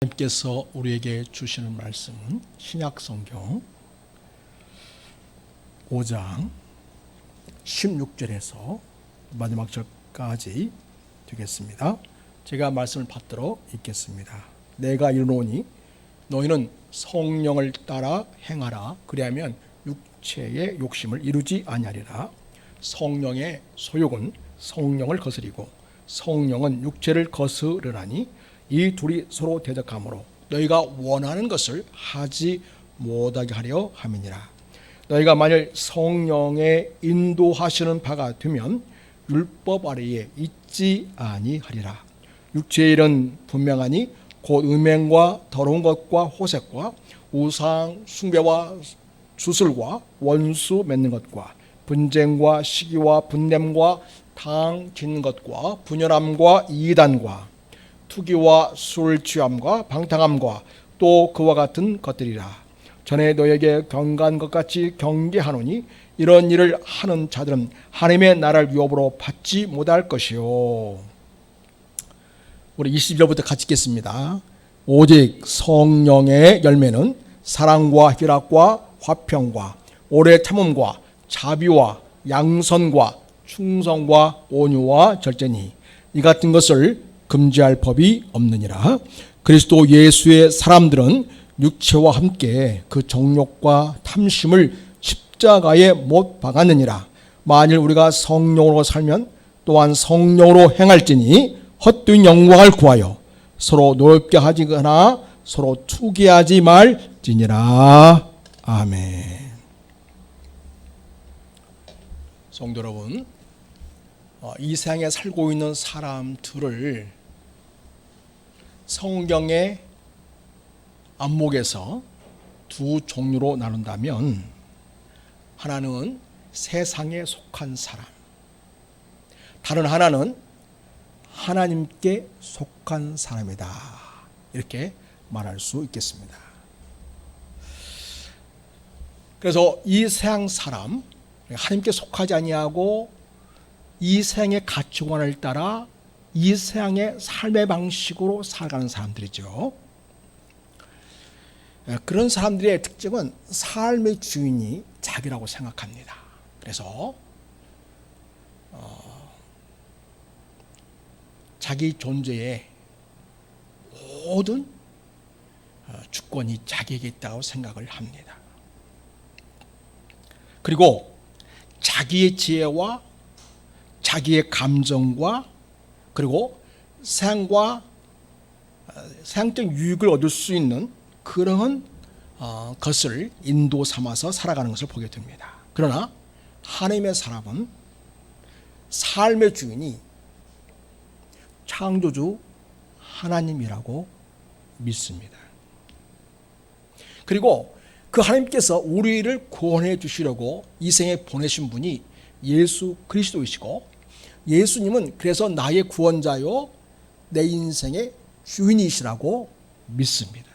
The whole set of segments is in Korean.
하나님께서 우리에게 주시는 말씀은 신약성경 5장 16절에서 마지막 절까지 되겠습니다. 제가 말씀을 받들어 읽겠습니다. 내가 이르노니 너희는 성령을 따라 행하라. 그리하면 육체의 욕심을 이루지 아니하리라. 성령의 소욕은 성령을 거스리고 성령은 육체를 거스르나니 이 둘이 서로 대적하므로 너희가 원하는 것을 하지 못하게 하려 함이니라. 너희가 만일 성령의 인도하시는 바가 되면 율법 아래에 있지 아니하리라. 육체의 일은 분명하니 곧 음행과 더러운 것과 호색과 우상 숭배와 주술과 원수 맺는 것과 분쟁과 시기와 분냄과 당 짓는 것과 분열함과 이단과 투기와 술 취함과 방탕함과 또 그와 같은 것들이라. 전에 너에게 경고한 것 같이 경계하노니 이런 일을 하는 자들은 하나님의 나라를 유업으로 받지 못할 것이요. 우리 20절부터 같이 읽겠습니다. 오직 성령의 열매는 사랑과 희락과 화평과 오래 참음과 자비와 양선과 충성과 온유와 절제니 이 같은 것을 금지할 법이 없느니라. 그리스도 예수의 사람들은 육체와 함께 그 정욕과 탐심을 십자가에 못 박았느니라. 만일 우리가 성령으로 살면 또한 성령으로 행할지니 헛된 영광을 구하여 서로 노엽게 하지거나 서로 투기하지 말지니라. 아멘. 성도 여러분, 이 세상에 살고 있는 사람들을 성경의 안목에서 두 종류로 나눈다면 하나는 세상에 속한 사람, 다른 하나는 하나님께 속한 사람이다. 이렇게 말할 수 있겠습니다. 그래서 이 세상 사람, 하나님께 속하지 아니하고 이 세상의 가치관을 따라 이 세상의 삶의 방식으로 살아가는 사람들이죠. 그런 사람들의 특징은 삶의 주인이 자기라고 생각합니다. 그래서 자기 존재의 모든 주권이 자기에게 있다고 생각을 합니다. 그리고 자기의 지혜와 자기의 감정과 그리고 세상적 유익을 얻을 수 있는 그런 것을 인도 삼아서 살아가는 것을 보게 됩니다. 그러나 하나님의 사람은 삶의 주인이 창조주 하나님이라고 믿습니다. 그리고 그 하나님께서 우리를 구원해 주시려고 이 생에 보내신 분이 예수 그리스도이시고 예수님은 그래서 나의 구원자요 내 인생의 주인이시라고 믿습니다.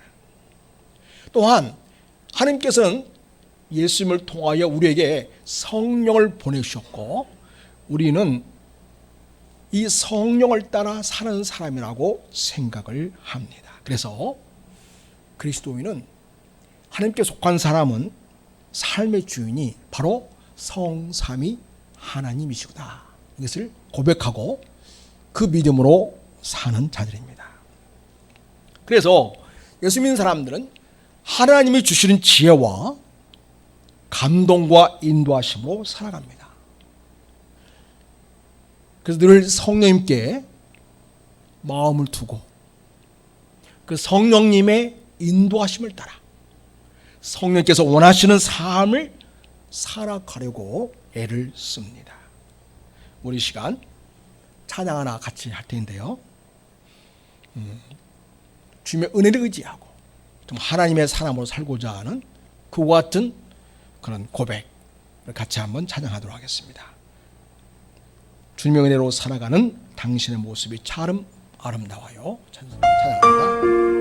또한 하나님께서는 예수님을 통하여 우리에게 성령을 보내주셨고 우리는 이 성령을 따라 사는 사람이라고 생각을 합니다. 그래서 그리스도인은 하나님께 속한 사람은 삶의 주인이 바로 성삼위 하나님이시구나. 이것을 고백하고 그 믿음으로 사는 자들입니다. 그래서 예수 믿는 사람들은 하나님이 주시는 지혜와 감동과 인도하심으로 살아갑니다. 그래서 늘 성령님께 마음을 두고 그 성령님의 인도하심을 따라 성령께서 원하시는 삶을 살아가려고 애를 씁니다. 우리 시간 찬양 하나 같이 할 텐데요. 주님의 은혜를 의지하고 좀 하나님의 사람으로 살고자 하는 그와 같은 그런 고백을 같이 한번 찬양하도록 하겠습니다. 주님의 은혜로 살아가는 당신의 모습이 참 아름다워요. 찬양합니다.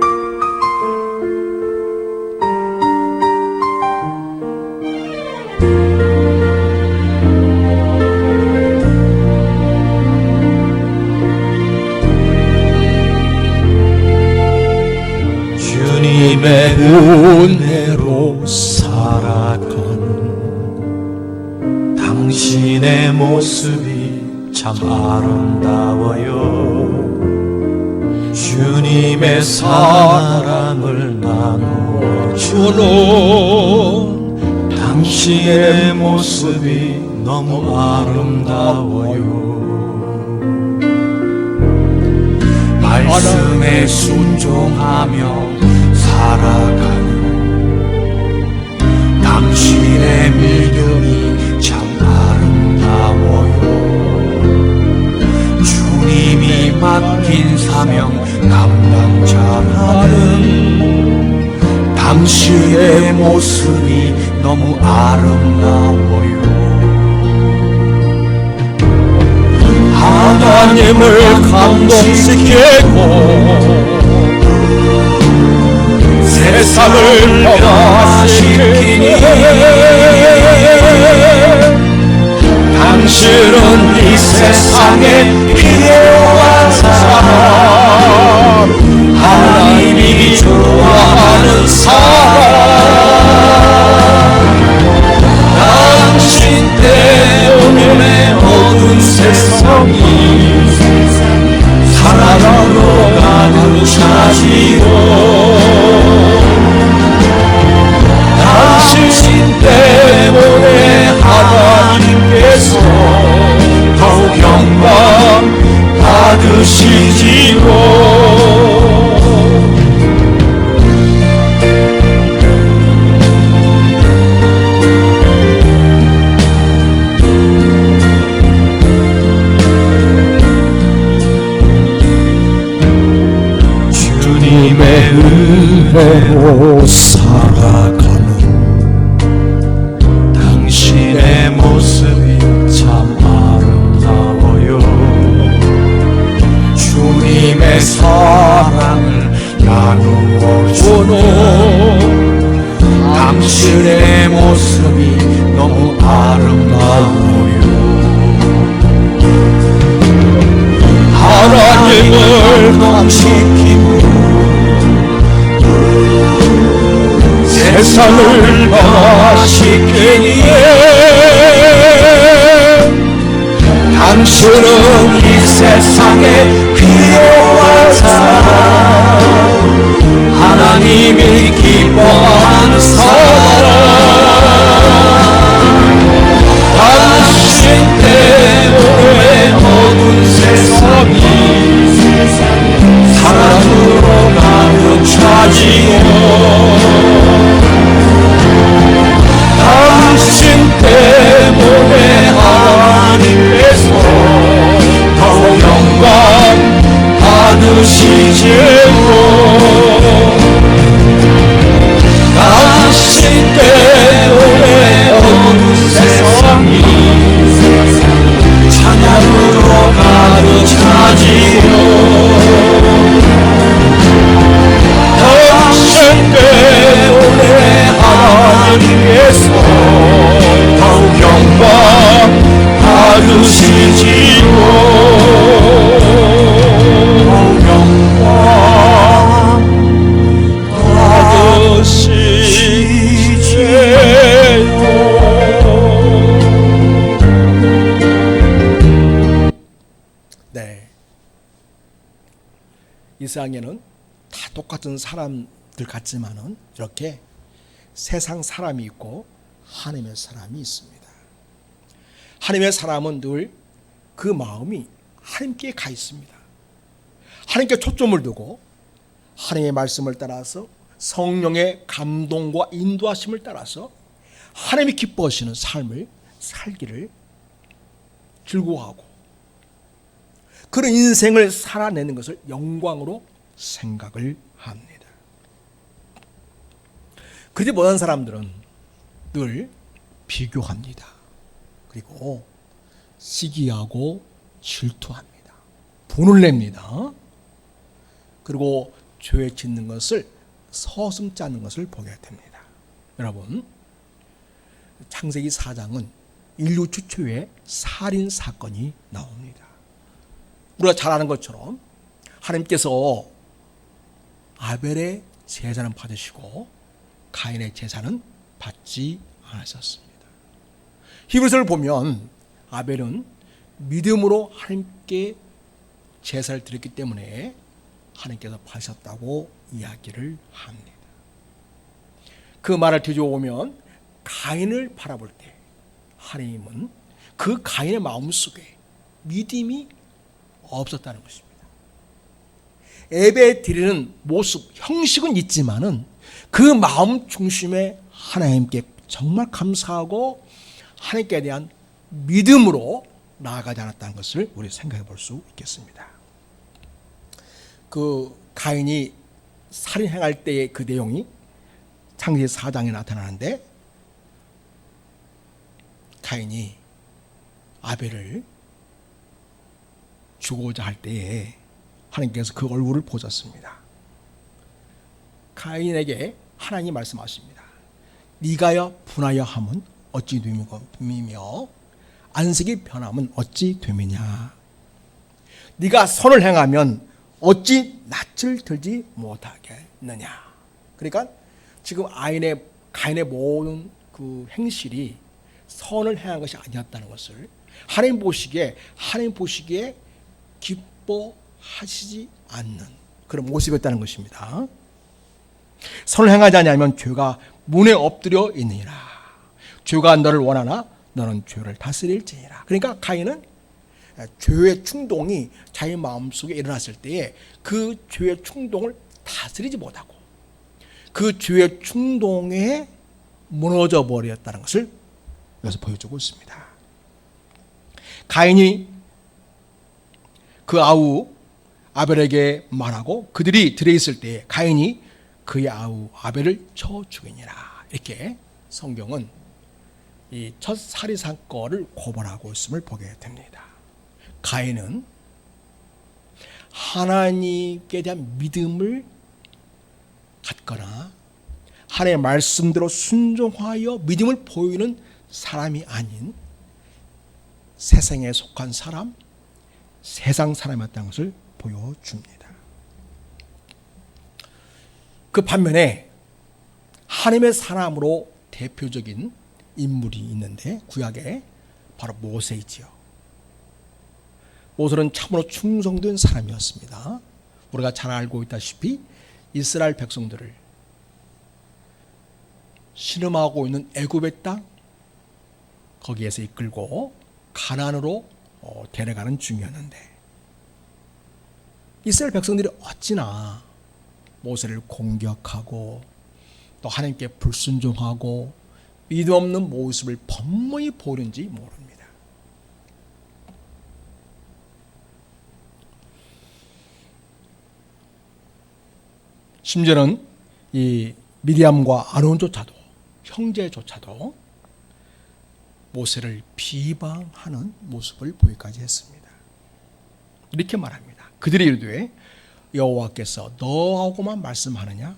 주님의 은혜로 살아가는 당신의 모습이 참 아름다워요. 주님의 사랑을 나누어 주는 당신의 모습이 너무 아름다워요. 말씀에 순종하며 살아가는 당신의 믿음이 참 아름다워요. 주님이 맡긴 사명 감당자라는 당신의 모습이 너무 아름다워요. 하나님을 감동시키고 세상을 변화시키니 당신은 이 세상에 필요한 사람, 하나님이 좋아하는 사람, 당신 때문에 어두운 세상이 사랑으로 가득 차지고 당신 때문에 하나님께서 더욱 영광 받으시지요. 주님의 은혜로 살아가는 당신의 모습이 참 아름다워요. 주님의 사랑을 나누어 주는 당신의 모습이 너무 아름다워요. 하나님을 감시키고 세상을 변화시키기에 당신은 이 세상에 필요한 사람, 하나님이 기뻐하는 사람, 당신 때문에 어두운 세상이 사랑으로 가득 차지고 당신 때문에 하나님께서 더욱 영광 받으시지요. 당신 때문에 어두운 세상이 찬양으로 가득 차지요. 당신 때문에 하나님께서 더욱 영광 받으시지요. 더욱 영광 받으시지요. 네. 이 세상에는 다 똑같은 사람들 같지만은 이렇게 세상 사람이 있고 하나님의 사람이 있습니다. 하나님의 사람은 늘 그 마음이 하나님께 가 있습니다. 하나님께 초점을 두고 하나님의 말씀을 따라서 성령의 감동과 인도하심을 따라서 하나님이 기뻐하시는 삶을 살기를 즐거워하고 그런 인생을 살아내는 것을 영광으로 생각을 합니다. 그렇지 못한 사람들은 늘 비교합니다. 그리고 시기하고 질투합니다. 분을 냅니다. 그리고 죄에 짓는 것을 서슴지 않는 것을 보게 됩니다. 여러분, 창세기 4장은 인류 최초의 살인 사건이 나옵니다. 우리가 잘 아는 것처럼 하나님께서 아벨의 제사는 받으시고 가인의 제사는 받지 않으셨습니다. 히브리서를 보면 아벨은 믿음으로 하나님께 제사를 드렸기 때문에 하나님께서 받으셨다고 이야기를 합니다. 그 말을 뒤져오면 가인을 바라볼 때 하나님은 그 가인의 마음속에 믿음이 없었다는 것입니다. 예배 드리는 모습, 형식은 있지만은 그 마음 중심에 하나님께 정말 감사하고 하나님께 대한 믿음으로 나아가지 않았다는 것을 우리 생각해 볼 수 있겠습니다. 그 가인이 살인 행할 때의 그 내용이 창세기 4장에 나타나는데 가인이 아벨을 죽고자 할 때에 하나님께서 그 얼굴을 보셨습니다. 가인에게 하나님이 말씀하십니다. 네가여 분하여 함은 어찌 됨이며 안색이 변함은 어찌 됨이냐. 네가 선을 행하면 어찌 낯을 들지 못하겠느냐. 그러니까 지금 가인의 모든 그 행실이 선을 행한 것이 아니었다는 것을 하나님 보시기에 기뻐하시지 않는 그런 모습이었다는 것입니다. 선을 행하지 않으면 죄가 문에 엎드려 있느니라. 죄가 너를 원하나 너는 죄를 다스릴지니라. 그러니까 가인은 죄의 충동이 자기 마음속에 일어났을 때에 그 죄의 충동을 다스리지 못하고 그 죄의 충동에 무너져 버렸다는 것을 여기서 보여주고 있습니다. 가인이 그 아우 아벨에게 말하고 그들이 들어있을 때 가인이 그의 아우 아벨을 쳐 죽이니라. 이렇게 성경은 이 첫 살인 사건을 고발하고 있음을 보게 됩니다. 가인은 하나님께 대한 믿음을 갖거나 하나님의 말씀대로 순종하여 믿음을 보이는 사람이 아닌 세상에 속한 사람, 세상 사람이었다는 것을 보여줍니다. 그 반면에 하나님의 사람으로 대표적인 인물이 있는데 구약에 바로 모세이지요. 모세는 참으로 충성된 사람이었습니다. 우리가 잘 알고 있다시피 이스라엘 백성들을 신음하고 있는 애굽의 땅 거기에서 이끌고 가나안으로 데려가는 중이었는데 이스라엘 백성들이 어찌나 모세를 공격하고 또 하나님께 불순종하고 믿음 없는 모습을 번번이 보는지 모릅니다. 심지어는 이 미디암과 아론조차도 형제조차도 모세를 비방하는 모습을 보이기까지 했습니다. 이렇게 말합니다. 그들이 이르되 여호와께서 너하고만 말씀하느냐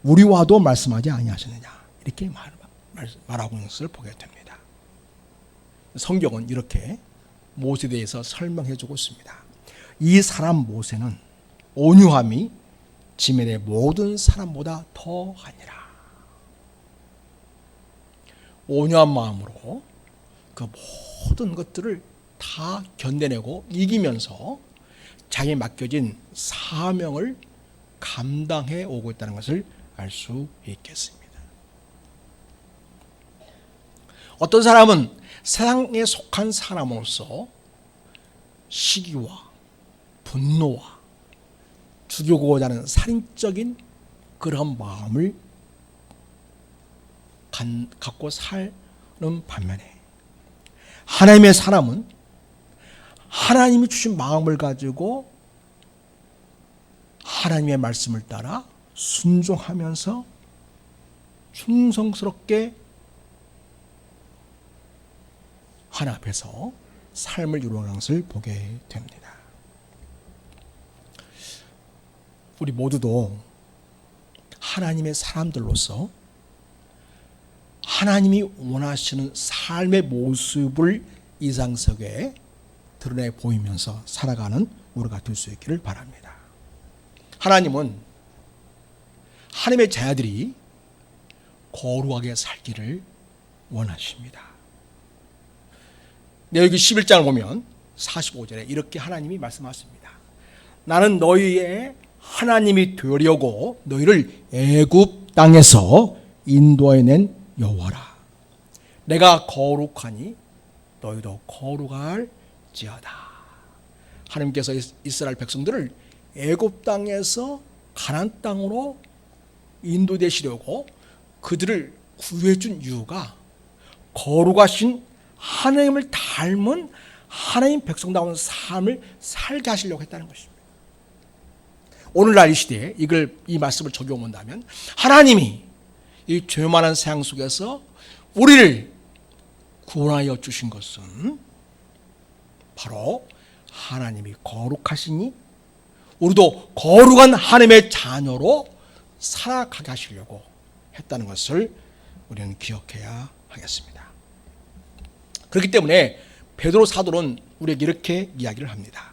우리와도 말씀하지 아니하시느냐 이렇게 말하고 있는 것을 보게 됩니다. 성경은 이렇게 모세에 대해서 설명해 주고 있습니다. 이 사람 모세는 온유함이 지면의 모든 사람보다 더하니라. 온유한 마음으로 그 모든 것들을 다 견뎌내고 이기면서 자기 맡겨진 사명을 감당해 오고 있다는 것을 알 수 있겠습니다. 어떤 사람은 세상에 속한 사람으로서 시기와 분노와 죽이고자 하는 살인적인 그런 마음을 갖고 사는 반면에 하나님의 사람은 하나님이 주신 마음을 가지고 하나님의 말씀을 따라 순종하면서 충성스럽게 하나님 앞에서 삶을 이루어가는 것을 보게 됩니다. 우리 모두도 하나님의 사람들로서 하나님이 원하시는 삶의 모습을 이상 속에 드러내 보이면서 살아가는 우리가 될 수 있기를 바랍니다. 하나님은 하나님의 자녀들이 거룩하게 살기를 원하십니다. 여기 11장을 보면 45절에 이렇게 하나님이 말씀하십니다. 나는 너희의 하나님이 되려고 너희를 애굽 땅에서 인도해낸 여호와라. 내가 거룩하니 너희도 거룩할지어다. 하나님께서 이스라엘 백성들을 애굽 땅에서 가나안 땅으로 인도되시려고 그들을 구해준 이유가 거룩하신 하나님을 닮은 하나님 백성다운 삶을 살게 하시려고 했다는 것입니다. 오늘날 이 시대에 이 말씀을 적용한다면 하나님이 이 죄 많은 세상 속에서 우리를 구원하여 주신 것은 바로 하나님이 거룩하시니 우리도 거룩한 하나님의 자녀로 살아가게 하시려고 했다는 것을 우리는 기억해야 하겠습니다. 그렇기 때문에 베드로 사도는 우리에게 이렇게 이야기를 합니다.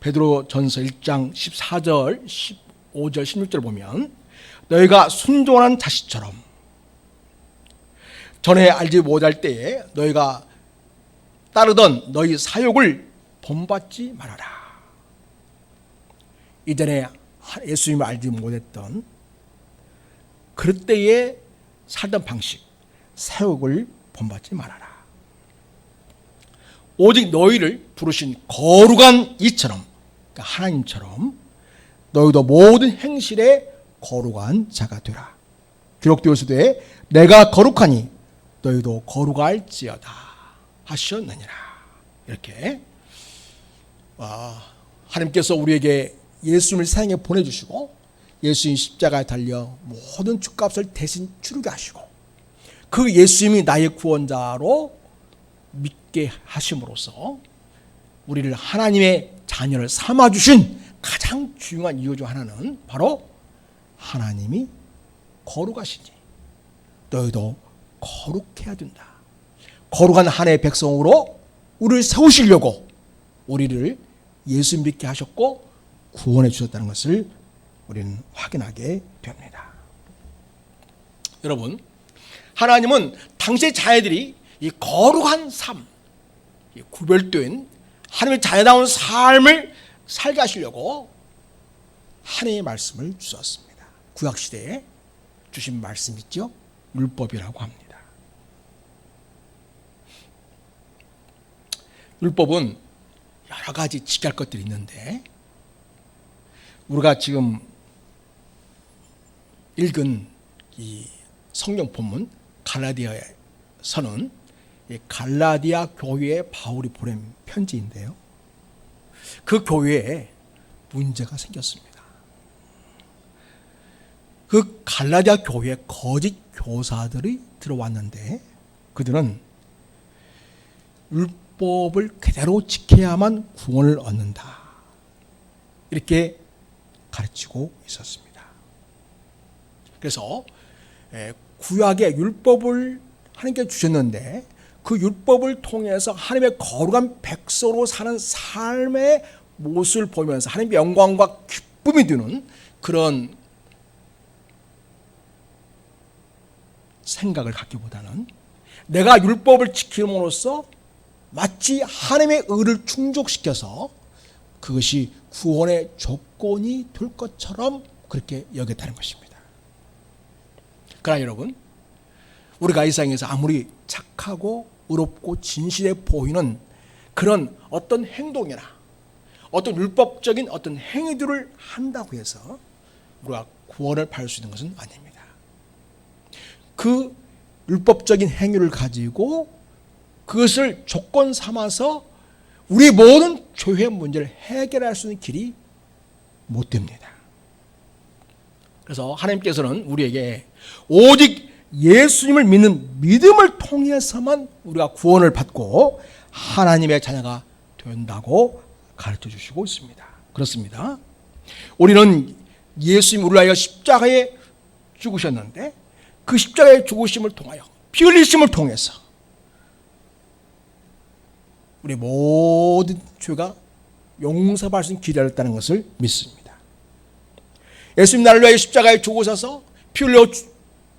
베드로 전서 1장 14절, 15절, 16절 보면 너희가 순종한 자식처럼 전에 알지 못할 때에 너희가 따르던 너희 사욕을 본받지 말아라. 이전에 예수님을 알지 못했던 그럴 때에 살던 방식, 사욕을 본받지 말아라. 오직 너희를 부르신 거룩한 이처럼, 그러니까 하나님처럼 너희도 모든 행실에 거룩한 자가 되라. 기록되었으되 내가 거룩하니 너희도 거룩할지어다 하셨느니라. 이렇게 하나님께서 우리에게 예수님을 세상에 보내주시고 예수님 십자가에 달려 모든 죄값을 대신 치르게 하시고 그 예수님이 나의 구원자로 믿게 하심으로써 우리를 하나님의 자녀를 삼아주신 가장 중요한 이유 중 하나는 바로 하나님이 거룩하시니 너희도 거룩해야 된다. 거룩한 하나님의 백성으로 우리를 세우시려고 우리를 예수 믿게 하셨고 구원해 주셨다는 것을 우리는 확인하게 됩니다. 여러분, 하나님은 당시의 자녀들이 이 거룩한 삶, 이 구별된 하나님의 자녀다운 삶을 살게 하시려고 하나님의 말씀을 주셨습니다. 구약시대에 주신 말씀 있죠? 율법이라고 합니다. 율법은 여러 가지 지켜야 할 것들이 있는데 우리가 지금 읽은 이 성경 본문 갈라디아서는 이 갈라디아 교회에 바울이 보낸 편지인데요. 그 교회에 문제가 생겼습니다. 그 갈라디아 교회에 거짓 교사들이 들어왔는데 그들은 율법을 그대로 지켜야만 구원을 얻는다. 이렇게 가르치고 있었습니다. 그래서 구약의 율법을 하나님께 주셨는데 그 율법을 통해서 하나님의 거룩한 백성으로 사는 삶의 모습을 보면서 하나님의 영광과 기쁨이 드는 그런 생각을 갖기보다는 내가 율법을 지킴으로써 마치 하나님의 의를 충족시켜서 그것이 구원의 조건이 될 것처럼 그렇게 여겼다는 것입니다. 그러나 여러분, 우리가 이 세상에서 아무리 착하고 의롭고 진실해 보이는 그런 어떤 행동이나 어떤 율법적인 어떤 행위들을 한다고 해서 우리가 구원을 받을 수 있는 것은 아닙니다. 그 율법적인 행위를 가지고 그것을 조건 삼아서 우리 모든 죄의 문제를 해결할 수 있는 길이 못 됩니다. 그래서 하나님께서는 우리에게 오직 예수님을 믿는 믿음을 통해서만 우리가 구원을 받고 하나님의 자녀가 된다고 가르쳐 주시고 있습니다. 그렇습니다. 우리는 예수님 우리를 위하여 십자가에 죽으셨는데 그 십자가의 죽으심을 통하여 피 흘리심을 통해서 우리 모든 죄가 용서받을 수 있는 길이 열렸다는 것을 믿습니다. 예수님 나를 위하여 십자가에 죽으셔서 피 흘려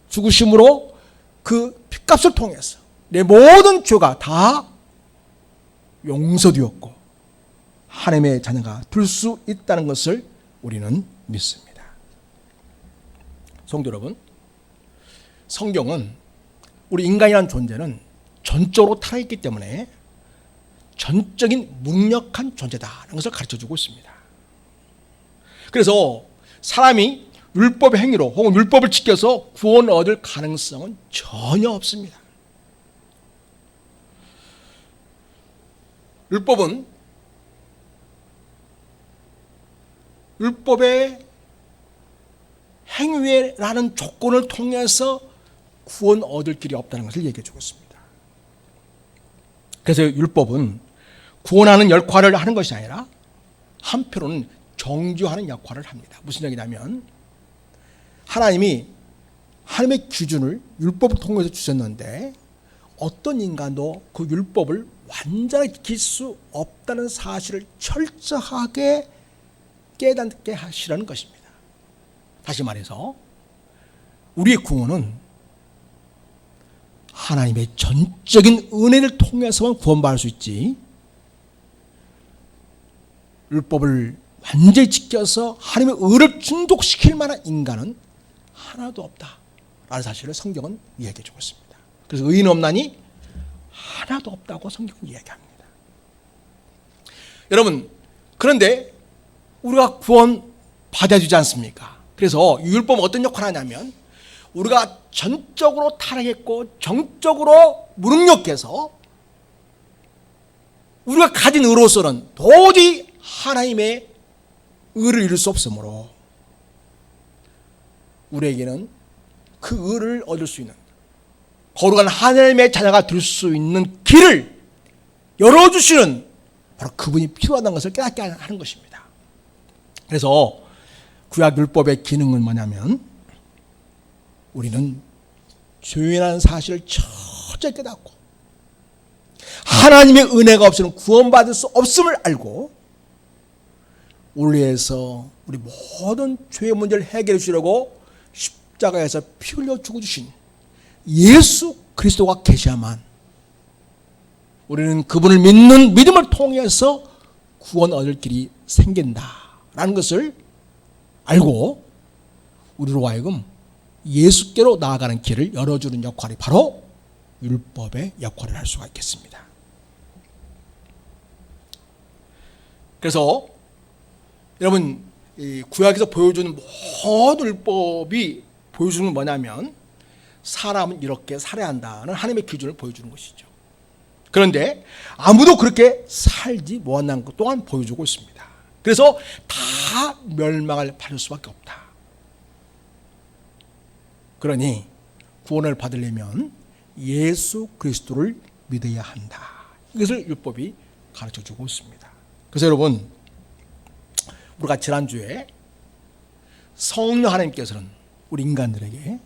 죽으심으로 그 피값을 통해서 내 모든 죄가 다 용서되었고 하나님의 자녀가 될 수 있다는 것을 우리는 믿습니다. 성도 여러분, 성경은 우리 인간이라는 존재는 전적으로 타락했기 때문에 전적인 무력한 존재다라는 것을 가르쳐주고 있습니다. 그래서 사람이 율법의 행위로 혹은 율법을 지켜서 구원을 얻을 가능성은 전혀 없습니다. 율법은 율법의 행위라는 조건을 통해서 구원 얻을 길이 없다는 것을 얘기해 주고 있습니다. 그래서 율법은 구원하는 역할을 하는 것이 아니라 한편으로는 정죄하는 역할을 합니다. 무슨 얘기냐면 하나님이 하나님의 기준을 율법을 통해서 주셨는데 어떤 인간도 그 율법을 완전히 지킬 수 없다는 사실을 철저하게 깨닫게 하시라는 것입니다. 다시 말해서 우리의 구원은 하나님의 전적인 은혜를 통해서만 구원받을 수 있지 율법을 완전히 지켜서 하나님의 의를 충족시킬 만한 인간은 하나도 없다라는 사실을 성경은 이야기해 주고 있습니다. 그래서 의인 없나니 하나도 없다고 성경은 이야기합니다. 여러분, 그런데 우리가 구원 받아야 되지 않습니까? 그래서 율법은 어떤 역할을 하냐면 우리가 전적으로 타락했고 정적으로 무능력해서 우리가 가진 의로서는 도저히 하나님의 의를 이룰 수 없으므로 우리에게는 그 의를 얻을 수 있는 거룩한 하나님의 자녀가 될 수 있는 길을 열어주시는 바로 그분이 필요하다는 것을 깨닫게 하는 것입니다. 그래서 구약율법의 기능은 뭐냐면 우리는 죄인이라는 사실을 철저히 깨닫고 하나님의 은혜가 없이는 구원받을 수 없음을 알고 우리에서 우리 모든 죄의 문제를 해결해 주려고 십자가에서 피 흘려 죽어주신 예수 그리스도가 계셔야만 우리는 그분을 믿는 믿음을 통해서 구원 얻을 길이 생긴다라는 것을 알고 우리로 하여금 예수께로 나아가는 길을 열어주는 역할이 바로 율법의 역할을 할 수가 있겠습니다. 그래서 여러분 이 구약에서 보여주는 모든 율법이 보여주는 건 뭐냐면 사람은 이렇게 살아야 한다는 하나님의 기준을 보여주는 것이죠. 그런데 아무도 그렇게 살지 못한다는 것 또한 보여주고 있습니다. 그래서 다 멸망을 받을 수밖에 없다. 그러니 구원을 받으려면 예수 그리스도를 믿어야 한다. 이것을 율법이 가르쳐주고 있습니다. 그래서 여러분 우리가 지난주에 성령 하나님께서는 우리 인간들에게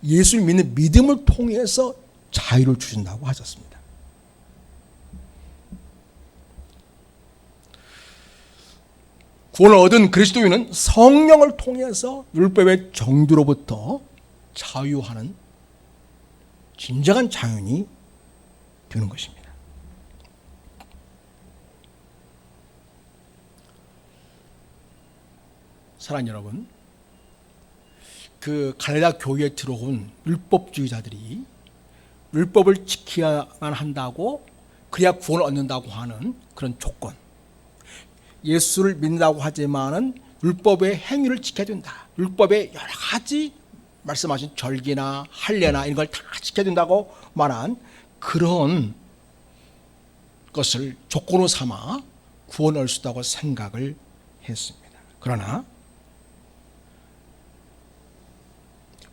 예수를 믿는 믿음을 통해서 자유를 주신다고 하셨습니다. 구원을 얻은 그리스도인은 성령을 통해서 율법의 정죄로부터 자유하는 진정한 자연이 되는 것입니다. 사랑하는 여러분, 그 갈라디아 교회에 들어온 율법주의자들이 율법을 지켜야만 한다고 그래야 구원을 얻는다고 하는 그런 조건, 예수를 믿는다고 하지만은 율법의 행위를 지켜야 된다. 율법의 여러 가지 말씀하신 절기나 할례나 이런 걸 다 지켜야 된다고 말한 그런 것을 조건으로 삼아 구원을 얻을 수 있다고 생각을 했습니다. 그러나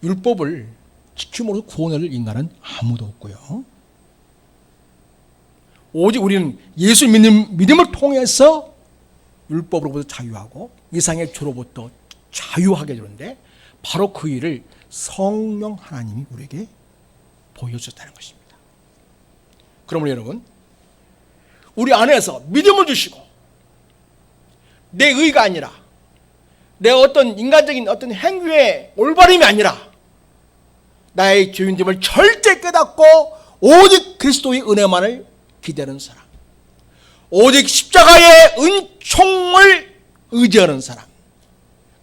율법을 지킴으로 구원을 얻을 인간은 아무도 없고요. 오직 우리는 예수 믿는 믿음을 통해서 율법으로부터 자유하고 이상의 죄로부터 자유하게 되는데 바로 그 일을 성령 하나님이 우리에게 보여주셨다는 것입니다. 그러므로 여러분, 우리 안에서 믿음을 주시고 내 의가 아니라 내 어떤 인간적인 어떤 행위의 올바름이 아니라 나의 죄인됨을 절대 깨닫고 오직 그리스도의 은혜만을 기대하는 사람, 오직 십자가의 은총을 의지하는 사람,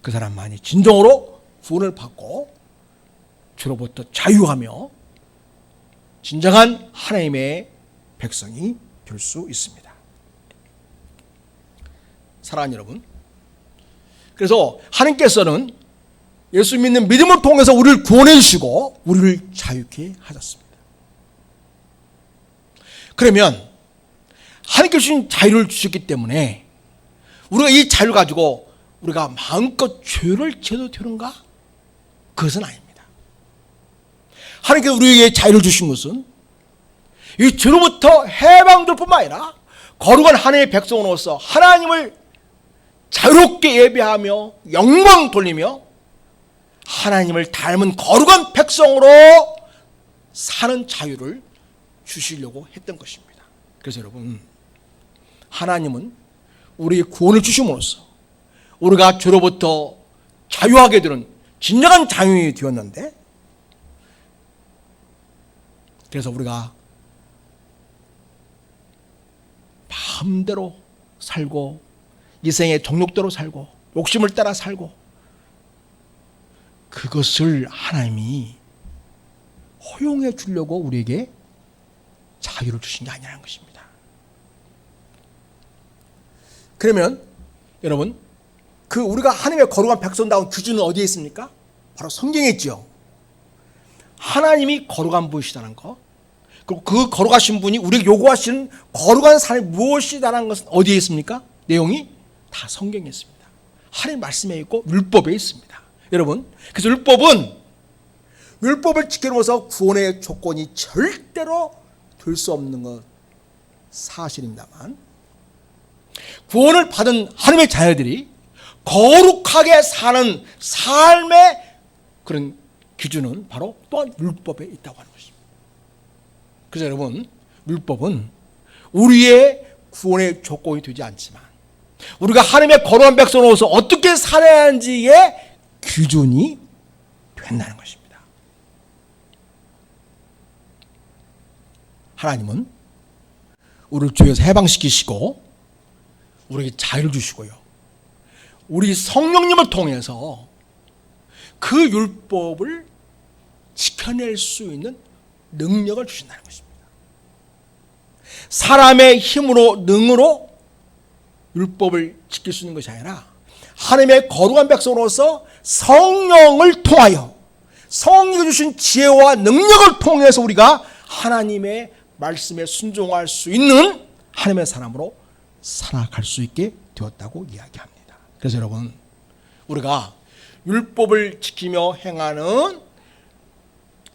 그 사람만이 진정으로 구원을 받고 죄로부터 자유하며 진정한 하나님의 백성이 될 수 있습니다. 사랑하는 여러분, 그래서 하나님께서는 예수 믿는 믿음을 통해서 우리를 구원해 주시고 우리를 자유케 하셨습니다. 그러면 하나님께서 주신 자유를 주셨기 때문에 우리가 이 자유를 가지고 우리가 마음껏 죄를 지어도 되는가? 그것은 아닙니다. 하나님께서 우리에게 자유를 주신 것은 이 죄로부터 해방될 뿐만 아니라 거룩한 하나님의 백성으로서 하나님을 자유롭게 예배하며 영광 돌리며 하나님을 닮은 거룩한 백성으로 사는 자유를 주시려고 했던 것입니다. 그래서 여러분, 하나님은 우리에게 구원을 주심으로써 우리가 죄로부터 자유하게 되는 진정한 자유인이 되었는데, 그래서 우리가 마음대로 살고 이 생의 정욕대로 살고 욕심을 따라 살고, 그것을 하나님이 허용해 주려고 우리에게 자유를 주신 게 아니라는 것입니다. 그러면 여러분, 그 우리가 하나님의 거룩한 백성다운 기준은 어디에 있습니까? 바로 성경에 있죠. 하나님이 거룩한 분이시다는 것, 그리고 그 거룩하신 분이 우리에게 요구하시는 거룩한 삶이 무엇이다라는 것은 어디에 있습니까? 내용이 다 성경에 있습니다. 하나님 말씀에 있고 율법에 있습니다. 여러분, 그래서 율법을 지킴으로써 구원의 조건이 절대로 될 수 없는 것 사실입니다만, 구원을 받은 하나님의 자녀들이 거룩하게 사는 삶의 그런 기준은 바로 또한 율법에 있다고 하는 것입니다. 그래서 여러분, 율법은 우리의 구원의 조건이 되지 않지만 우리가 하나님의 거룩한 백성으로서 어떻게 살아야 하는지의 기준이 된다는 것입니다. 하나님은 우리를 죄에서 해방시키시고 우리에게 자유를 주시고요, 우리 성령님을 통해서 그 율법을 지켜낼 수 있는 능력을 주신다는 것입니다. 사람의 힘으로 능으로 율법을 지킬 수 있는 것이 아니라 하나님의 거룩한 백성으로서 성령을 통하여 성령이 주신 지혜와 능력을 통해서 우리가 하나님의 말씀에 순종할 수 있는 하나님의 사람으로 살아갈 수 있게 되었다고 이야기합니다. 그래서 여러분, 우리가 율법을 지키며 행하는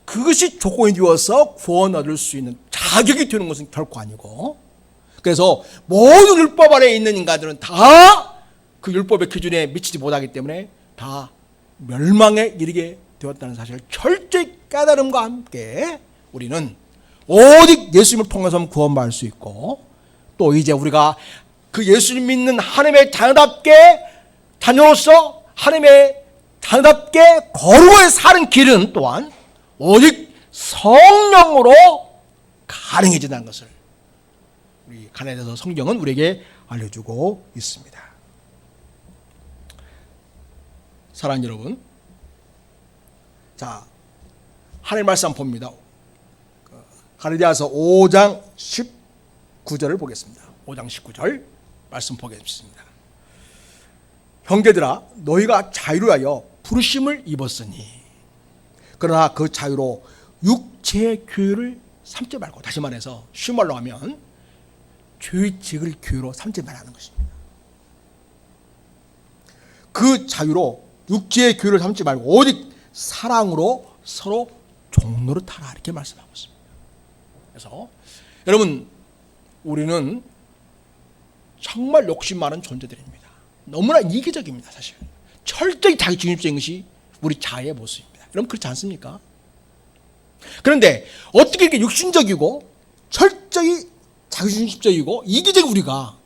그것이 조건이 되어서 구원 얻을 수 있는 자격이 되는 것은 결코 아니고, 그래서 모든 율법 아래에 있는 인간들은 다 그 율법의 기준에 미치지 못하기 때문에 다 멸망에 이르게 되었다는 사실을 철저히 깨달음과 함께 우리는 오직 예수님을 통해서 구원받을 수 있고, 또 이제 우리가 그 예수님 믿는 하나님의 자녀로서 하나님의 자녀답게 거룩하게 사는 길은 또한 오직 성령으로 가능해진다는 것을 우리 가나안에서 성경은 우리에게 알려주고 있습니다. 사랑하는 여러분, 자, 하나님 말씀 한번 봅니다. 가르디아서 5장 19절을 보겠습니다. 5장 19절 말씀 보겠습니다. 형제들아, 너희가 자유를 하여 부르심을 입었으니 그러나 그 자유로 육체의 교회를 삼지 말고, 다시 말해서 쉬운 말로 하면 죄직을 교회로 삼지 말라는 것입니다. 그 자유로 육체의 교회를 삼지 말고 오직 사랑으로 서로 종노릇하라, 이렇게 말씀하고 있습니다. 그래서 여러분, 우리는 정말 욕심 많은 존재들입니다. 너무나 이기적입니다. 사실 철저히 자기 중심적인 것이 우리 자아의 모습입니다. 여러분, 그렇지 않습니까? 그런데 어떻게 이렇게 육신적이고 철저히 자기중심적이고 이기적인 우리가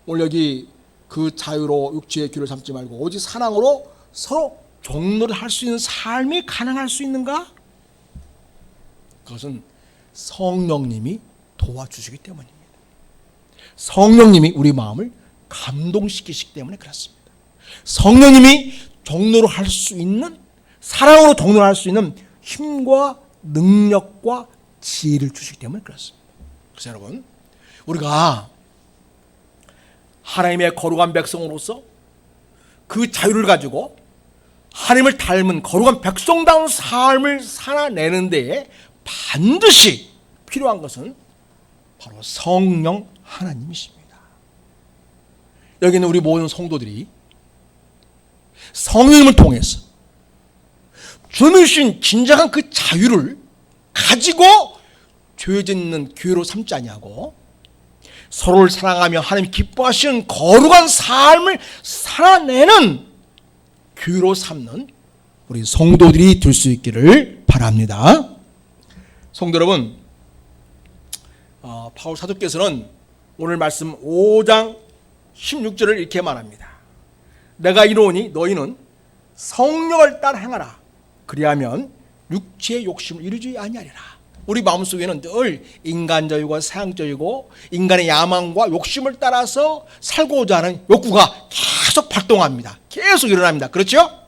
오늘 여기 그 자유로 육체의 귀를 삼지 말고 오직 사랑으로 서로 종노를 할 수 있는 삶이 가능할 수 있는가? 그것은 성령님이 도와주시기 때문입니다. 성령님이 우리 마음을 감동시키시기 때문에 그렇습니다. 성령님이 종노를 할 수 있는, 사랑으로 종노를 할 수 있는 힘과 능력과 지혜를 주시기 때문에 그렇습니다. 그래서 여러분, 우리가 하나님의 거룩한 백성으로서 그 자유를 가지고 하나님을 닮은 거룩한 백성다운 삶을 살아내는 데에 반드시 필요한 것은 바로 성령 하나님이십니다. 여기 있는 우리 모든 성도들이 성령님을 통해서 주님이 주신 진정한 그 자유를 가지고 죄 짓는 교회로 삼지 아니하고 서로를 사랑하며 하나님 기뻐하시는 거룩한 삶을 살아내는 교회로 삼는 우리 성도들이 될 수 있기를 바랍니다. 성도 여러분, 바울 사도께서는 오늘 말씀 5장 16절을 이렇게 말합니다. 내가 이르노니 너희는 성령을 따라 행하라. 그리하면 육체의 욕심을 이루지 아니하리라. 우리 마음속에는 늘 인간적이고 사양적이고 인간의 야망과 욕심을 따라서 살고자 하는 욕구가 계속 발동합니다. 계속 일어납니다. 그렇죠?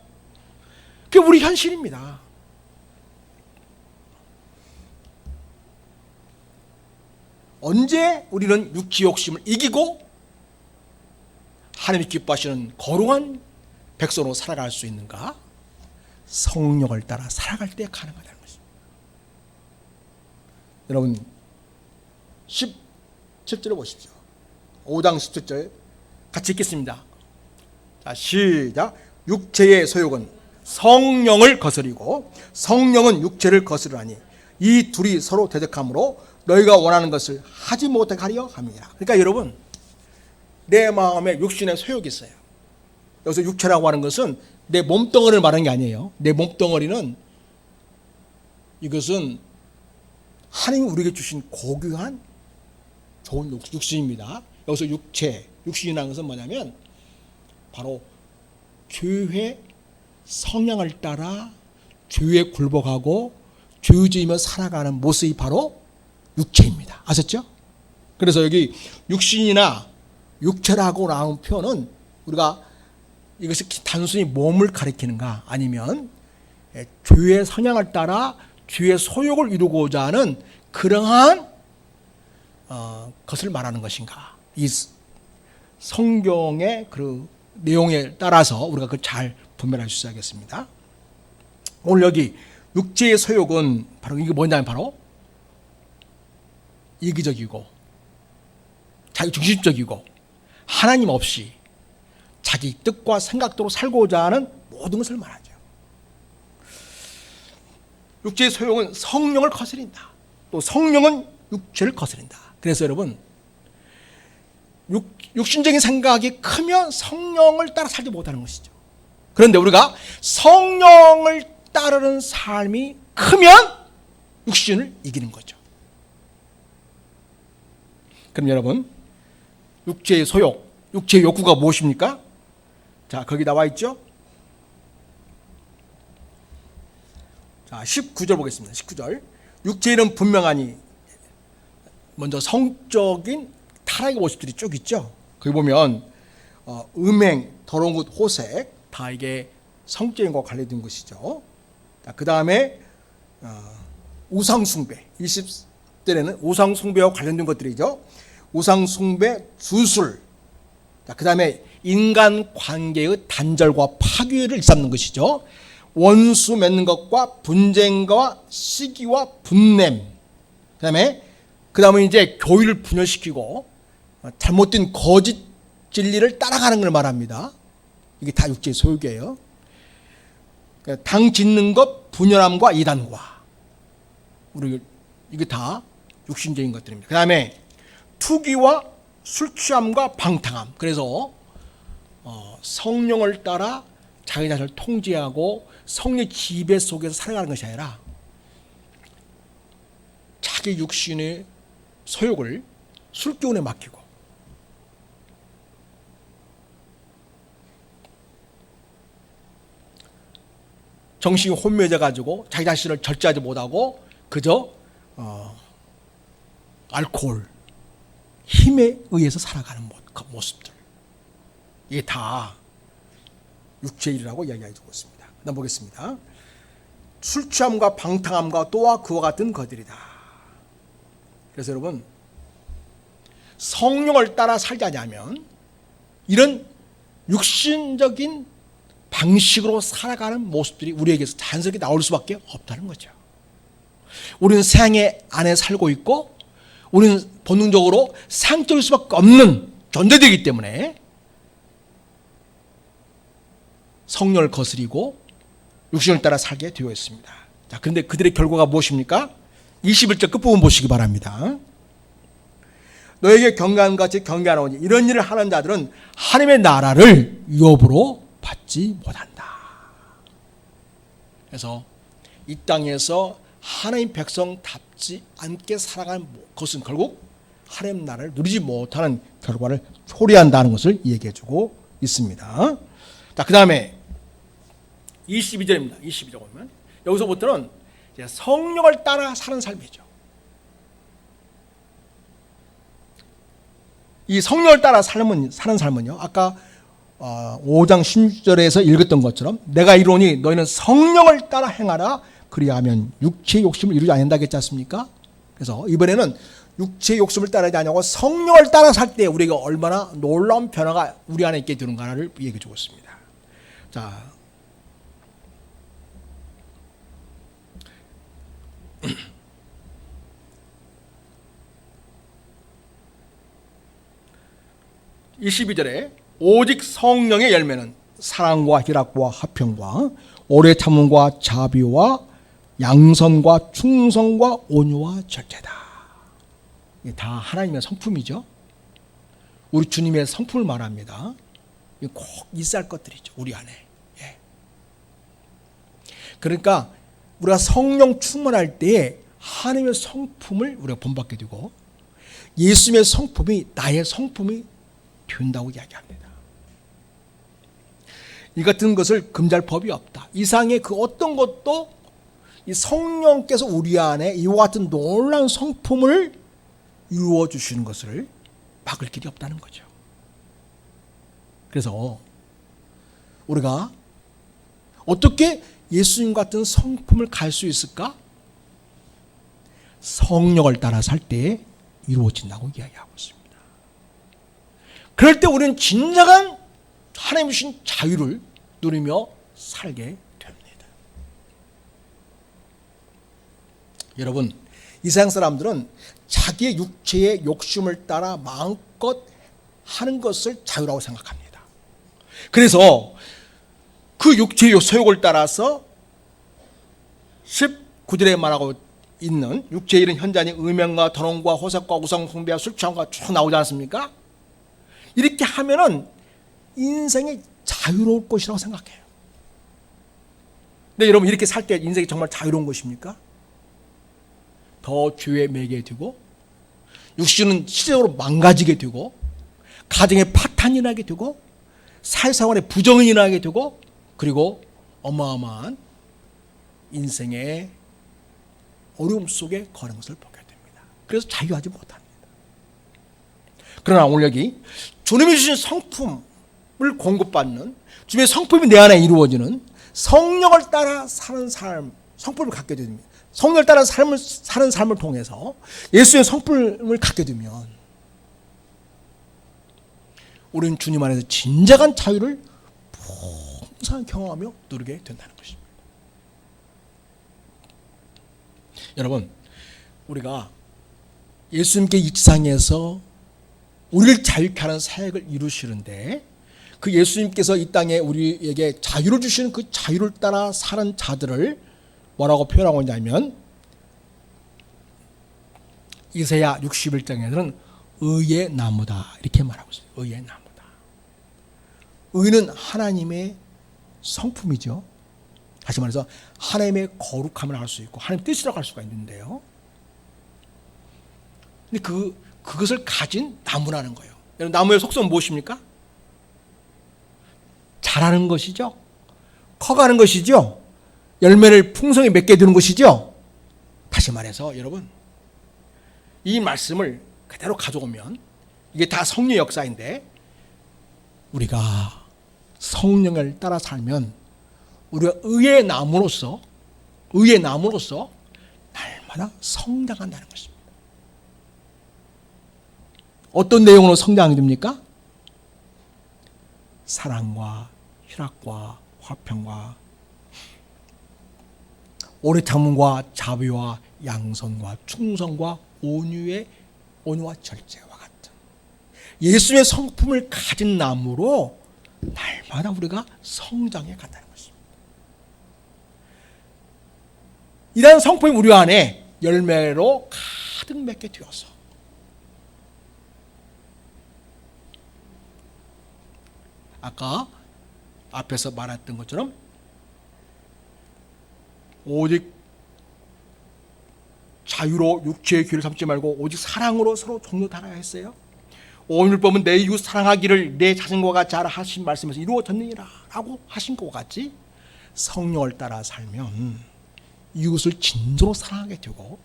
그게 우리 현실입니다. 언제 우리는 육체 욕심을 이기고 하나님이 기뻐하시는 거룩한 백성으로 살아갈 수 있는가? 성령을 따라 살아갈 때 가능하다는 것입니다. 여러분 17절을 보십시오. 5장 17절 같이 읽겠습니다. 자, 시작. 육체의 소욕은 성령을 거스리고 성령은 육체를 거스르나니 이 둘이 서로 대적하므로 너희가 원하는 것을 하지 못하게 하려 함이니라. 그러니까 여러분, 내 마음에 육신의 소욕이 있어요. 여기서 육체라고 하는 것은 내 몸덩어리를 말하는 게 아니에요. 내 몸덩어리는 이것은 하나님이 우리에게 주신 고귀한 좋은 육신입니다. 여기서 육신이라는 것은 뭐냐면 바로 죄의 성향을 따라 죄에 굴복하고 죄지으며 살아가는 모습이 바로 육체입니다. 아셨죠? 그래서 여기 육신이나 육체라고 나온 표현은 우리가 이것이 단순히 몸을 가리키는가 아니면 죄의 성향을 따라 죄의 소욕을 이루고자 하는 그러한 것을 말하는 것인가. 이 성경의 그 내용에 따라서 우리가 그 잘 분별할 수 있어야겠습니다. 오늘 여기 육체의 소욕은 바로 이게 뭐냐면 바로 이기적이고 자기중심적이고 하나님 없이 자기 뜻과 생각대로 살고자 하는 모든 것을 말하죠. 육체의 소욕은 성령을 거스린다. 또 성령은 육체를 거스린다. 그래서 여러분, 육신적인 생각이 크면 성령을 따라 살지 못하는 것이죠. 그런데 우리가 성령을 따르는 삶이 크면 육신을 이기는 거죠. 그럼 여러분, 육체의 소욕, 육체의 욕구가 무엇입니까? 자, 거기 나와 있죠? 자, 19절 보겠습니다. 19절. 육체는 분명하니 먼저 성적인 타락의 모습들이 쭉 있죠. 거기 보면 음행, 더러운 것, 호색 다 이게 성적인 것과 관련된 것이죠. 그 다음에 우상숭배, 20대에는 우상숭배와 관련된 것들이죠. 우상숭배, 주술, 그 다음에 인간관계의 단절과 파괴를 일삼는 것이죠. 원수 맺는 것과 분쟁과 시기와 분냄, 그 다음에 이제 교회를 분열시키고 잘못된 거짓 진리를 따라가는 걸 말합니다. 이게 다 육체의 소욕이에요. 당 짓는 것, 분열함과 이단과 우리 이게 다 육신적인 것들입니다. 그 다음에 투기와 술 취함과 방탕함. 그래서 성령을 따라 자기 자신을 통제하고 성령 지배 속에서 살아가는 것이 아니라 자기 육신의 소욕을 술기운에 맡기고 정신이 혼미해져 가지고 자기 자신을 절제하지 못하고 그저 알코올, 힘에 의해서 살아가는 모습들, 이게 다 육체의 일이라고 이야기해주고 있습니다. 그다음 보겠습니다. 술 취함과 방탕함과 또한 그와 같은 것들이다. 그래서 여러분, 성령을 따라 살지 않으면 이런 육신적인 방식으로 살아가는 모습들이 우리에게서 자연스럽게 나올 수밖에 없다는 거죠. 우리는 세상의 안에 살고 있고 우리는 본능적으로 상적일 수밖에 없는 존재되기 때문에 성령을 거스리고 육신을 따라 살게 되어 있습니다. 자, 그런데 그들의 결과가 무엇입니까? 21절 끝부분 보시기 바랍니다. 너에게 경계하는 같이 경계하노니 이런 일을 하는 자들은 하나님의 나라를 유업으로 받지 못한다. 그래서 이 땅에서 하나님 백성답지 않게 살아가는 것은 결국 하나님 나라를 누리지 못하는 결과를 초래한다는 것을 얘기해 주고 있습니다. 자, 그 다음에 22절입니다. 22절 보면 여기서부터는 이제 성령을 따라 사는 삶이죠. 이 성령을 따라 사는 삶은요, 아까 5장 16절에서 읽었던 것처럼 내가 이르노니 너희는 성령을 따라 행하라 그리하면 육체의 욕심을 이루지 않는다겠지 않습니까? 그래서 이번에는 육체의 욕심을 따르지 않냐고 성령을 따라 살 때 우리가 얼마나 놀라운 변화가 우리 안에 있게 되는가를 얘기해 주고 있습니다. 자, (22절에) 오직 성령의 열매는 사랑과 희락과 화평과 오래 참음과 자비와 양선과 충성과 온유와 절제다. 이게 다 하나님의 성품이죠. 우리 주님의 성품을 말합니다. 꼭 있어야 할 것들이죠, 우리 안에. 예. 그러니까 우리가 성령 충만할 때에 하나님의 성품을 우리가 본받게 되고 예수님의 성품이 나의 성품이 된다고 이야기합니다. 이 같은 것을 금지할 법이 없다. 이상의 그 어떤 것도 이 성령께서 우리 안에 이와 같은 놀라운 성품을 이루어 주시는 것을 막을 길이 없다는 거죠. 그래서 우리가 어떻게 예수님 같은 성품을 갈 수 있을까? 성령을 따라 살 때 이루어진다고 이야기하고 있습니다. 그럴 때 우리는 진정한 하나님 주신 자유를 누리며 살게 됩니다. 여러분, 이 세상 사람들은 자기의 육체의 욕심을 따라 마음껏 하는 것을 자유라고 생각합니다. 그래서 그 육체의 소욕을 따라서 19절에 말하고 있는 육체의 일은 현자니 음행과 더러움과 호색과 우상숭배와 술취함과 쭉 나오지 않습니까? 이렇게 하면은 인생이 자유로울 것이라고 생각해요. 근데 여러분, 이렇게 살 때 인생이 정말 자유로운 것입니까? 더 죄에 매게 되고 육신은 시대적으로 망가지게 되고 가정에 파탄이 나게 되고 사회생활에 부정이 나게 되고 그리고 어마어마한 인생의 어려움 속에 거는 것을 보게 됩니다. 그래서 자유하지 못합니다. 그러나 오늘 여기 주님이 주신 성품을 공급받는 주님의 성품이 내 안에 이루어지는 성령을 따라 사는 삶, 성품을 갖게 됩니다. 성령을 따라 사는 삶을 통해서 예수의 성품을 갖게 되면 우리는 주님 안에서 진정한 자유를 풍성히 경험하며 누리게 된다는 것입니다. 여러분, 우리가 예수님께 이 지상에서 우리를 자유케 하는 사역을 이루시는데 그 예수님께서 이 땅에 우리에게 자유를 주시는 그 자유를 따라 사는 자들을 뭐라고 표현하고 있냐면 이사야 61장에서는 의의 나무다 이렇게 말하고 있어요. 의의 나무다. 의는 하나님의 성품이죠. 다시 말해서 하나님의 거룩함을 알 수 있고 하나님의 뜻이라고 할 수가 있는데요. 근데 그것을 가진 나무라는 거예요. 여러분, 나무의 속성은 무엇입니까? 자라는 것이죠. 커가는 것이죠. 열매를 풍성히 맺게 되는 것이죠. 다시 말해서 여러분, 이 말씀을 그대로 가져오면 이게 다 성령의 역사인데, 우리가 성령을 따라 살면 우리가 의의 나무로서 날마다 성장한다는 것입니다. 어떤 내용으로 성장이 됩니까? 사랑과 희락과 화평과 오래 참음과 자비와 양선과 충성과 온유와 절제와 같은 예수의 성품을 가진 나무로 날마다 우리가 성장해 간다는 것입니다. 이러한 성품이 우리 안에 열매로 가득 맺게 되어서 아까 앞에서 말했던 것처럼 오직 자유로 육체의 귀를 삼지 말고 오직 사랑으로 서로 종노달아야 했어요. 오늘법은 내 이웃 사랑하기를 내 자신과 같이 하라 하신 말씀에서 이루어졌느니라 라고 하신 것 같이 성령을 따라 살면 이웃을 진정으로 사랑하게 되고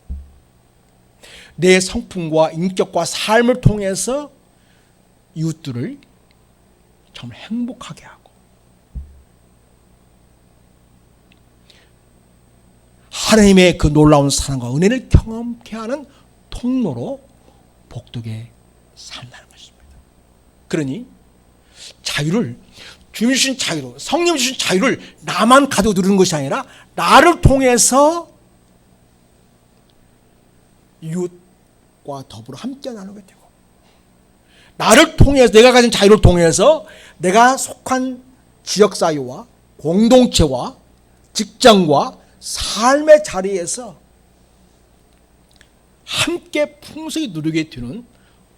내 성품과 인격과 삶을 통해서 이웃들을 정말 행복하게 하고 하나님의 그 놀라운 사랑과 은혜를 경험케 하는 통로로 복되게 산다는 것입니다. 그러니 자유를, 주님 주신 자유로, 성령 주신 자유를 나만 가지고 누리는 것이 아니라 나를 통해서 이웃과 더불어 함께 나누게 되고, 나를 통해서, 내가 가진 자유를 통해서 내가 속한 지역사회와 공동체와 직장과 삶의 자리에서 함께 풍성히 누리게 되는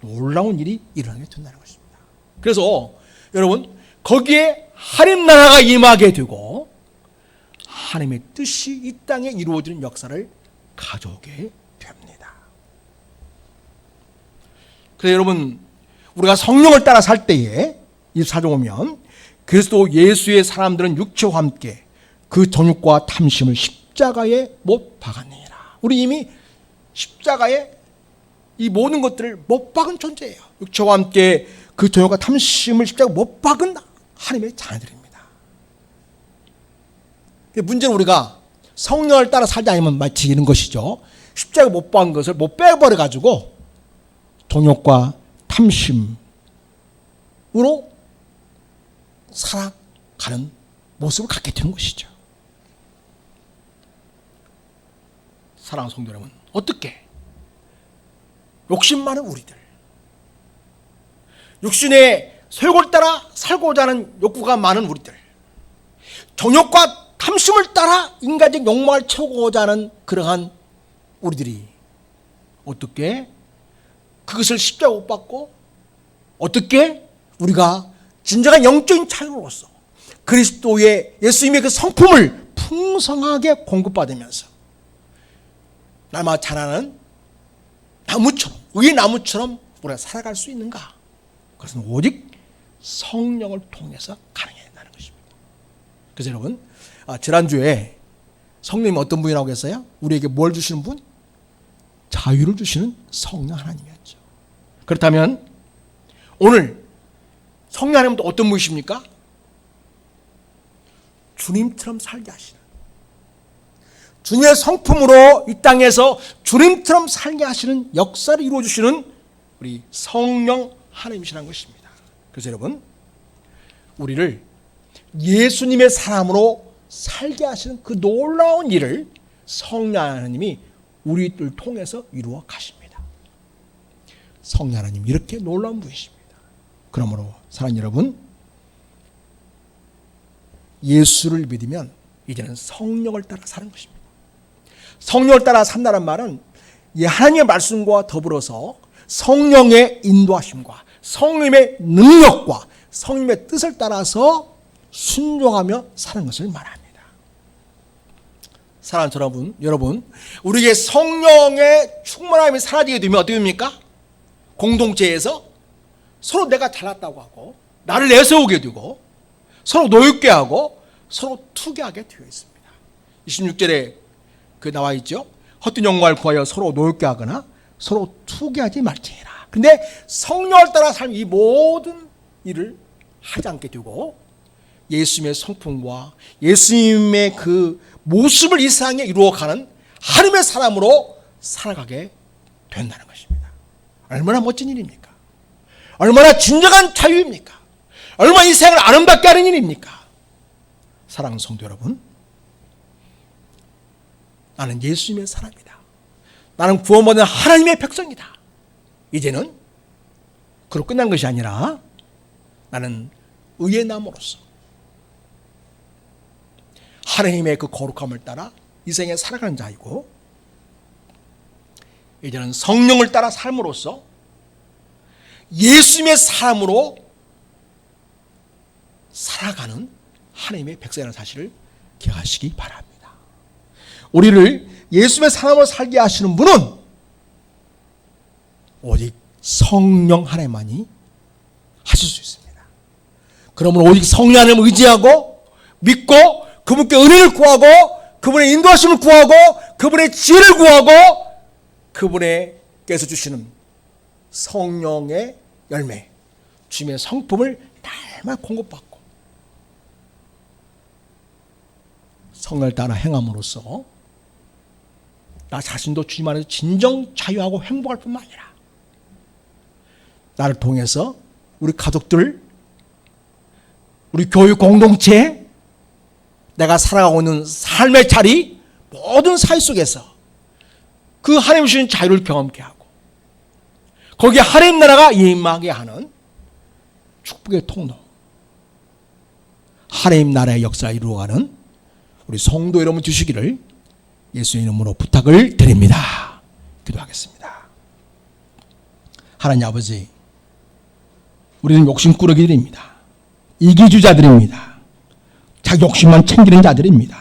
놀라운 일이 일어나게 된다는 것입니다. 그래서 여러분, 거기에 하나님 나라가 임하게 되고 하나님의 뜻이 이 땅에 이루어지는 역사를 가져오게 됩니다. 그래서 여러분, 우리가 성령을 따라 살 때에 24절 보면 그리스도 예수의 사람들은 육체와 함께 그 정욕과 탐심을 십자가에 못 박았느니라. 우리 이미 십자가에 이 모든 것들을 못 박은 존재예요. 육체와 함께 그 정욕과 탐심을 십자가에 못 박은 하나님의 자녀들입니다. 문제는 우리가 성령을 따라 살지 않으면 마치 이런 것이죠. 십자가에 못 박은 것을 못 빼버려 가지고 정욕과 탐심으로 살아가는 모습을 갖게 되는 것이죠. 사랑하는 성도 여러분, 어떻게 욕심 많은 우리들, 육신의 소욕을 따라 살고자 하는 욕구가 많은 우리들, 정욕과 탐심을 따라 인간적 욕망을 채우고자 하는 그러한 우리들이 어떻게 그것을 십자가 못 받고 어떻게 우리가 진정한 영적인 자유로서 그리스도의 예수님의 그 성품을 풍성하게 공급받으면서 날마다 자라는 나무처럼, 의의 나무처럼 우리가 살아갈 수 있는가? 그것은 오직 성령을 통해서 가능하다는 것입니다. 그래서 여러분, 지난주에 성령님이 어떤 분이라고 했어요? 우리에게 뭘 주시는 분? 자유를 주시는 성령 하나님이었죠. 그렇다면 오늘 성령 하나님은 또 어떤 분이십니까? 주님처럼 살게 하시는, 주님의 성품으로 이 땅에서 주님처럼 살게 하시는 역사를 이루어주시는 우리 성령 하나님이시라는 것입니다. 그래서 여러분, 우리를 예수님의 사람으로 살게 하시는 그 놀라운 일을 성령 하나님이 우리를 통해서 이루어 가십니다. 성령 하나님 이렇게 놀라운 분이십니다. 그러므로 사랑하는 여러분, 예수를 믿으면 이제는 성령을 따라 사는 것입니다. 성령을 따라 산다는 말은 하나님의 말씀과 더불어서 성령의 인도하심과 성령의 능력과 성령의 뜻을 따라서 순종하며 사는 것을 말합니다. 사랑하는 여러분, 우리에게 성령의 충만함이 사라지게 되면 어떻게 됩니까? 공동체에서 서로 내가 잘났다고 하고 나를 내세우게 되고 서로 노엽게 하고 서로 투기하게 되어 있습니다. 26절에 그 나와 있죠. 헛된 영광을 구하여 서로 노엽게 하거나 서로 투기하지 말지니라. 근데 성령을 따라 삶 이 모든 일을 하지 않게 되고 예수님의 성품과 예수님의 그 모습을 이 세상에 이루어가는 하나님의 사람으로 살아가게 된다는 것입니다. 얼마나 멋진 일입니까? 얼마나 진정한 자유입니까? 얼마나 이 세상을 아름답게 하는 일입니까? 사랑하는 성도 여러분, 나는 예수님의 사람이다. 나는 구원받은 하나님의 백성이다. 이제는 그로 끝난 것이 아니라 나는 의의 나무로서 하나님의 그 거룩함을 따라 이 생에 살아가는 자이고, 이제는 성령을 따라 삶으로써 예수님의 사람으로 살아가는 하나님의 백성이라는 사실을 기억하시기 바랍니다. 우리를 예수님의 사람으로 살게 하시는 분은 오직 성령 하나님만이 하실 수 있습니다. 그러므로 오직 성령 하나님을 의지하고 믿고 그분께 은혜를 구하고 그분의 인도하심을 구하고 그분의 지혜를 구하고 그분께서 주시는 성령의 열매, 주님의 성품을 날마다 공급받고 성령을 따라 행함으로써 나 자신도 주님 안에서 진정 자유하고 행복할 뿐만 아니라 나를 통해서 우리 가족들, 우리 교육 공동체, 내가 살아가고 있는 삶의 자리, 모든 사회 속에서 그 하나님 주신 자유를 경험케 하고 거기에 하나님 나라가 임하게 하는 축복의 통로, 하나님 나라의 역사를 이루어가는 우리 성도 여러분 주시기를 예수의 이름으로 부탁을 드립니다. 기도하겠습니다. 하나님 아버지, 우리는 욕심꾸러기들입니다. 이기주자들입니다. 자기 욕심만 챙기는 자들입니다.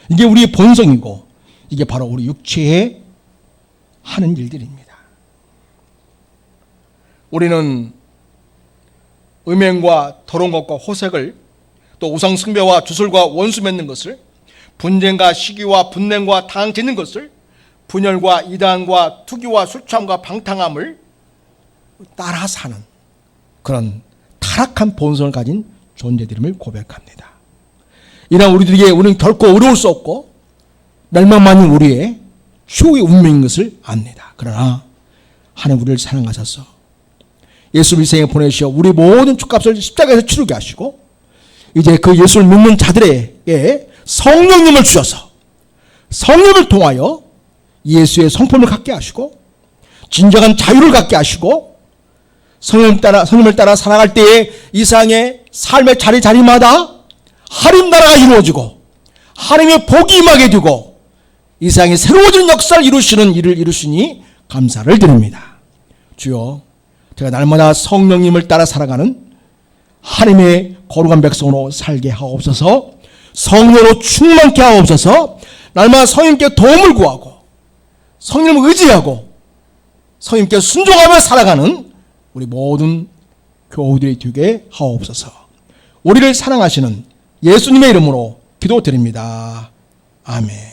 이게 우리의 본성이고 이게 바로 우리 육체에 하는 일들입니다. 우리는 음행과 더러운 것과 호색을, 또 우상 숭배와 주술과 원수 맺는 것을, 분쟁과 시기와 분냄과 당 짓는 것을, 분열과 이단과 투기와 술취함과 방탕함을 따라 사는 그런 타락한 본성을 가진 존재들임을 고백합니다. 이러한 우리들에게 우리는 결코 어려울 수 없고 멸망만이 우리의 추억의 운명인 것을 압니다. 그러나 하나님 우리를 사랑하셔서 예수를 이 세상에 보내시어 우리 모든 죄값을 십자가에서 치르게 하시고 이제 그 예수를 믿는 자들에게 성령님을 주셔서 성령을 통하여 예수의 성품을 갖게 하시고 진정한 자유를 갖게 하시고 성령을 따라 살아갈 때에 이 세상의 삶의 자리마다 하나님 나라가 이루어지고 하나님의 복이 임하게 되고 이 세상에 새로워지는 역사를 이루시는 일을 이루시니 감사를 드립니다. 주여, 제가 날마다 성령님을 따라 살아가는 하나님의 거룩한 백성으로 살게 하옵소서. 성령으로 충만케 하옵소서. 날마다 성령님께 도움을 구하고 성령님을 의지하고 성령님께 순종하며 살아가는 우리 모든 교우들이 되게 하옵소서. 우리를 사랑하시는 예수님의 이름으로 기도드립니다. 아멘.